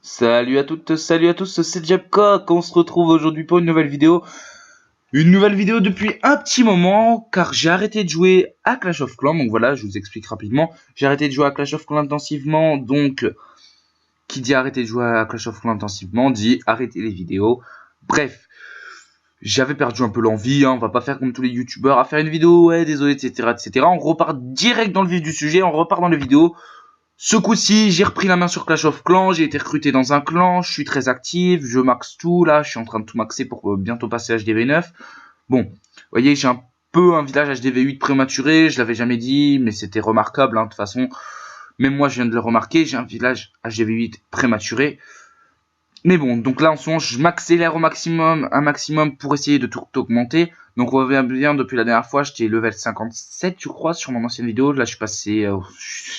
Salut à toutes, salut à tous, c'est Jabcock, on se retrouve aujourd'hui pour une nouvelle vidéo. Une nouvelle vidéo depuis un petit moment, car j'ai arrêté de jouer à Clash of Clans, donc voilà, je vous explique rapidement. J'ai arrêté de jouer à Clash of Clans intensivement, donc, qui dit arrêter de jouer à Clash of Clans intensivement, dit arrêter les vidéos. Bref, j'avais perdu un peu l'envie, on va pas faire comme tous les youtubeurs, à faire une vidéo, ouais, désolé, etc., etc. On repart direct dans le vif du sujet, on repart dans les vidéos. Ce coup-ci, j'ai repris la main sur Clash of Clans, j'ai été recruté dans un clan, je suis très actif, je max tout, là, je suis en train de tout maxer pour bientôt passer HDV9. Bon, vous voyez, j'ai un peu un village HDV8 prématuré, je l'avais jamais dit, mais c'était remarquable, de toute façon. Même moi, je viens de le remarquer, j'ai un village HDV8 prématuré. Mais bon, donc là, en ce moment, je m'accélère au maximum, un maximum pour essayer de tout augmenter. Donc on revient bien depuis la dernière fois, j'étais level 57 je crois sur mon ancienne vidéo, là je suis passé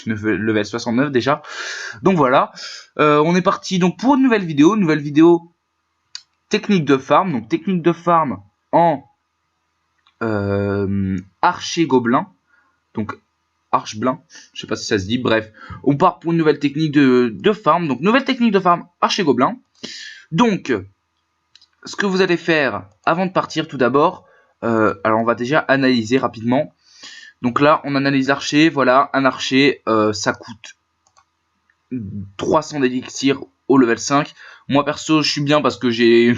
level 69 déjà. Donc voilà, on est parti donc pour une nouvelle vidéo technique de farm, donc technique de farm en archer gobelin, donc arche-blin, je sais pas si ça se dit, bref, on part pour une nouvelle technique de farm, donc nouvelle technique de farm archer gobelin. Donc, ce que vous allez faire avant de partir tout d'abord, alors on va déjà analyser rapidement. Donc là, on analyse l'archer. Voilà, un archer, ça coûte 300 d'élixir au level 5. Moi perso, je suis bien parce que j'ai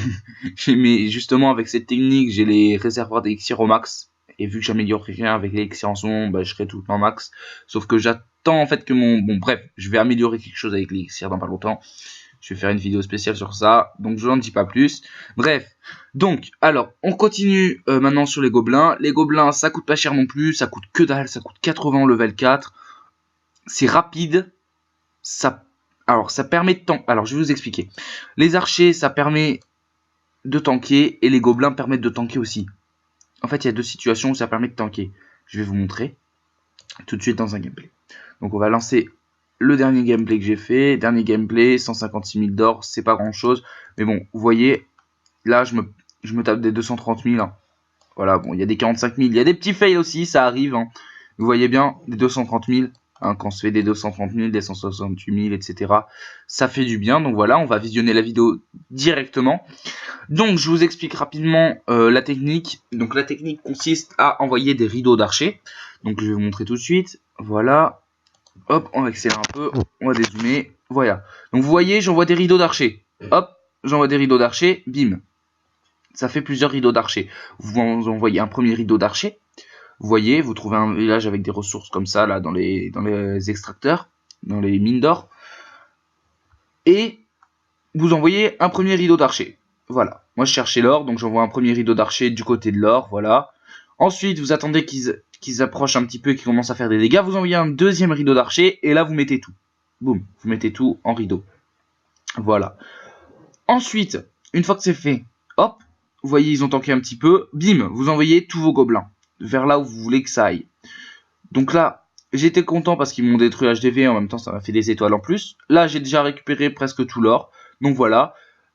justement avec cette technique, j'ai les réservoirs d'élixir au max. Et vu que j'améliore rien avec l'élixir en son, bah, je serai tout le temps max. Sauf que j'attends en fait que mon... Bon bref, je vais améliorer quelque chose avec l'élixir dans pas longtemps. Je vais faire une vidéo spéciale sur ça, donc je n'en dis pas plus. Bref, donc, alors, on continue maintenant sur les gobelins. Les gobelins, ça coûte pas cher non plus, ça coûte que dalle, ça coûte 80 au level 4. C'est rapide, alors ça permet de tanker. Alors, je vais vous expliquer. Les archers, ça permet de tanker, et les gobelins permettent de tanker aussi. En fait, il y a deux situations où ça permet de tanker. Je vais vous montrer tout de suite dans un gameplay. Donc, on va lancer le dernier gameplay que j'ai fait. Dernier gameplay, 156 000 d'or, c'est pas grand chose. Mais bon, vous voyez, là, je me tape des 230 000. Hein. Voilà, bon, il y a des 45 000. Il y a des petits fails aussi, ça arrive. Hein. Vous voyez bien, des 230 000. Hein, quand on se fait des 230 000, des 168 000, etc. Ça fait du bien. Donc voilà, on va visionner la vidéo directement. Donc, je vous explique rapidement la technique. Donc, la technique consiste à envoyer des rideaux d'archer. Donc, je vais vous montrer tout de suite. Voilà. Hop, on va accélérer un peu, on va dézoomer, voilà. Donc vous voyez, j'envoie des rideaux d'archer. Hop, j'envoie des rideaux d'archer, bim. Ça fait plusieurs rideaux d'archer. Vous envoyez un premier rideau d'archer. Vous voyez, vous trouvez un village avec des ressources comme ça, là, dans les extracteurs, dans les mines d'or. Et vous envoyez un premier rideau d'archer. Voilà. Moi, je cherchais l'or, donc j'envoie un premier rideau d'archer du côté de l'or, voilà. Ensuite, vous attendez qu'ils approchent un petit peu et qu'ils commencent à faire des dégâts. Vous envoyez un deuxième rideau d'archer et là, vous mettez tout. Boum, vous mettez tout en rideau. Voilà. Ensuite, une fois que c'est fait, hop, vous voyez, ils ont tanké un petit peu. Bim, vous envoyez tous vos gobelins vers là où vous voulez que ça aille. Donc là, j'étais content parce qu'ils m'ont détruit HDV. En même temps, ça m'a fait des étoiles en plus. Là, j'ai déjà récupéré presque tout l'or. Donc voilà.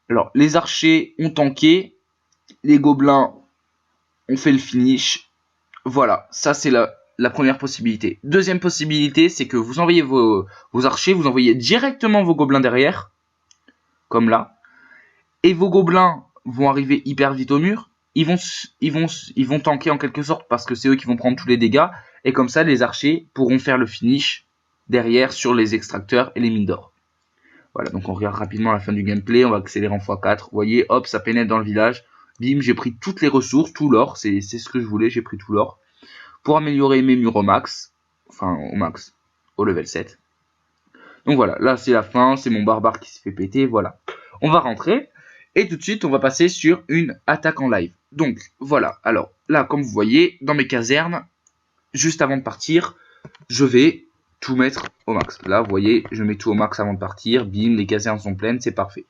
Alors, les archers ont tanké. Les gobelins ont fait le finish. Voilà, ça c'est la première possibilité. Deuxième possibilité, c'est que vous envoyez vos archers, vous envoyez directement vos gobelins derrière, comme là, et vos gobelins vont arriver hyper vite au mur, ils vont tanker en quelque sorte parce que c'est eux qui vont prendre tous les dégâts, et comme ça les archers pourront faire le finish derrière sur les extracteurs et les mines d'or. Voilà, donc on regarde rapidement la fin du gameplay, on va accélérer en x4, vous voyez, hop, ça pénètre dans le village, bim, j'ai pris toutes les ressources, tout l'or, c'est ce que je voulais, j'ai pris tout l'or. Pour améliorer mes murs au max, enfin au max, au level 7. Donc voilà, là c'est la fin, c'est mon barbare qui se fait péter, voilà. On va rentrer, et tout de suite on va passer sur une attaque en live. Donc voilà, alors là comme vous voyez, dans mes casernes, juste avant de partir, je vais tout mettre au max. Là vous voyez, je mets tout au max avant de partir, bim, les casernes sont pleines, c'est parfait.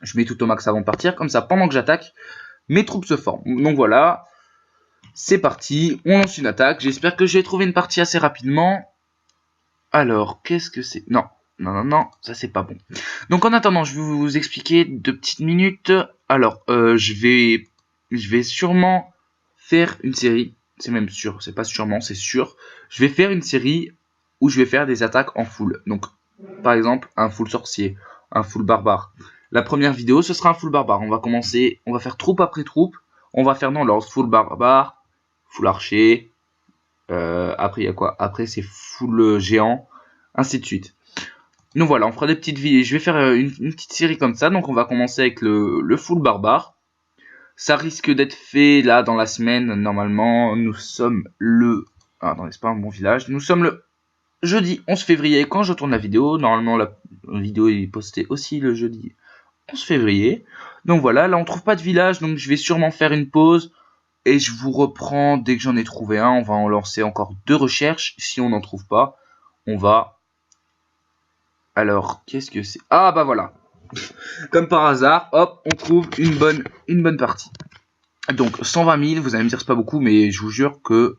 Je mets tout au max avant de partir, comme ça pendant que j'attaque, mes troupes se forment. Donc voilà, c'est parti, on lance une attaque. J'espère que je vais trouver une partie assez rapidement. Alors, qu'est-ce que c'est? Non, ça c'est pas bon. Donc en attendant, je vais vous expliquer 2 petites minutes. Alors, je vais sûrement faire une série. C'est même sûr, c'est pas sûrement, c'est sûr. Je vais faire une série où je vais faire des attaques en full. Donc, par exemple, un full sorcier, un full barbare. La première vidéo, ce sera un full barbare. On va commencer, on va faire troupe après troupe. On va faire dans l'ordre full barbare, full archer. Après, il y a quoi? Après, c'est full géant, ainsi de suite. Donc voilà, on fera des petites vidéos. Je vais faire une petite série comme ça. Donc on va commencer avec le full barbare. Ça risque d'être fait là dans la semaine. Normalement, nous sommes le... Ah, attendez, c'est pas un bon village. Nous sommes le jeudi 11 février quand je tourne la vidéo. Normalement, la vidéo est postée aussi le jeudi 11 février. Donc voilà, là on trouve pas de village. Donc je vais sûrement faire une pause. Et je vous reprends dès que j'en ai trouvé un. On va en lancer encore 2 recherches. Si on n'en trouve pas, on va... Alors, qu'est-ce que c'est? Ah bah voilà. Comme par hasard, hop, on trouve une bonne partie. Donc 120 000, vous allez me dire c'est pas beaucoup, mais je vous jure que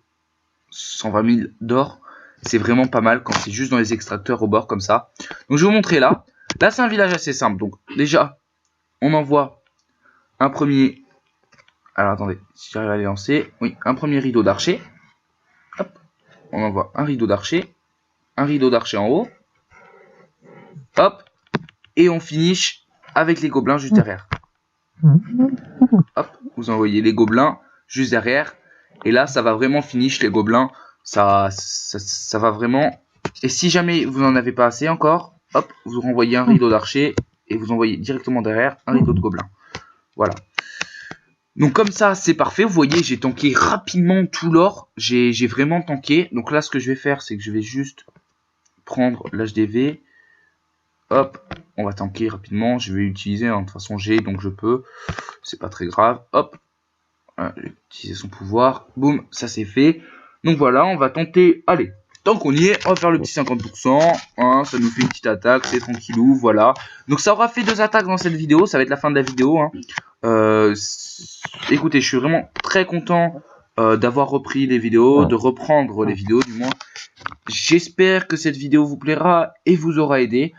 120 000 d'or, c'est vraiment pas mal quand c'est juste dans les extracteurs au bord comme ça. Donc je vais vous montrer là. Là c'est un village assez simple. Donc déjà, on envoie un premier... Alors attendez, si j'arrive à les lancer. Oui, un premier rideau d'archer. Hop, on envoie un rideau d'archer. Un rideau d'archer en haut. Hop, et on finish avec les gobelins juste derrière. Hop, vous envoyez les gobelins juste derrière. Et là, ça va vraiment finish les gobelins. Ça va vraiment. Et si jamais vous n'en avez pas assez encore, hop, vous renvoyez un rideau d'archer et vous envoyez directement derrière un rideau de gobelins. Voilà. Donc comme ça, c'est parfait. Vous voyez, j'ai tanké rapidement tout l'or. J'ai vraiment tanké. Donc là, ce que je vais faire, c'est que je vais juste prendre l'HDV. Hop, on va tanker rapidement. Je vais utiliser, hein, de toute façon, j'ai, donc je peux. C'est pas très grave. Hop, voilà, j'ai utilisé son pouvoir. Boum, ça c'est fait. Donc voilà, on va tenter. Allez, tant qu'on y est, on va faire le petit 50%. Hein, ça nous fait une petite attaque, c'est tranquillou, voilà. Donc ça aura fait 2 attaques dans cette vidéo. Ça va être la fin de la vidéo. Hein. Écoutez, je suis vraiment très content d'avoir repris les vidéos, de reprendre les vidéos du moins. J'espère que cette vidéo vous plaira et vous aura aidé.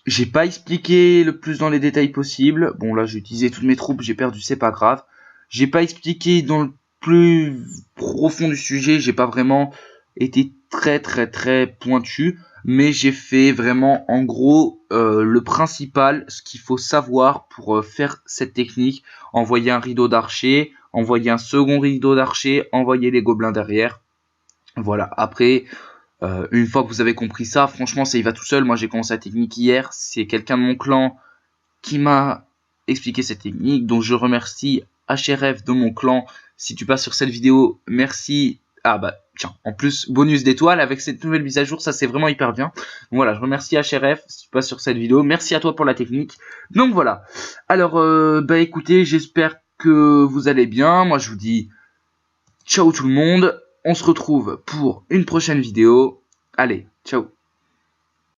J'ai pas expliqué le plus dans les détails possible. Bon là j'ai utilisé toutes mes troupes, j'ai perdu, c'est pas grave. J'ai pas expliqué dans le plus profond du sujet, j'ai pas vraiment été très pointu. Mais j'ai fait vraiment en gros le principal, ce qu'il faut savoir pour faire cette technique. Envoyer un rideau d'archer, envoyer un second rideau d'archer, envoyer les gobelins derrière. Voilà, après... une fois que vous avez compris ça, franchement, ça y va tout seul. Moi, j'ai commencé la technique hier. C'est quelqu'un de mon clan qui m'a expliqué cette technique. Donc, je remercie HRF de mon clan. Si tu passes sur cette vidéo, merci. Ah bah, tiens, en plus, bonus d'étoiles avec cette nouvelle mise à jour. Ça, c'est vraiment hyper bien. Donc, voilà, je remercie HRF si tu passes sur cette vidéo. Merci à toi pour la technique. Donc, voilà. Alors, bah, écoutez, j'espère que vous allez bien. Moi, je vous dis ciao tout le monde. On se retrouve pour une prochaine vidéo. Allez, ciao.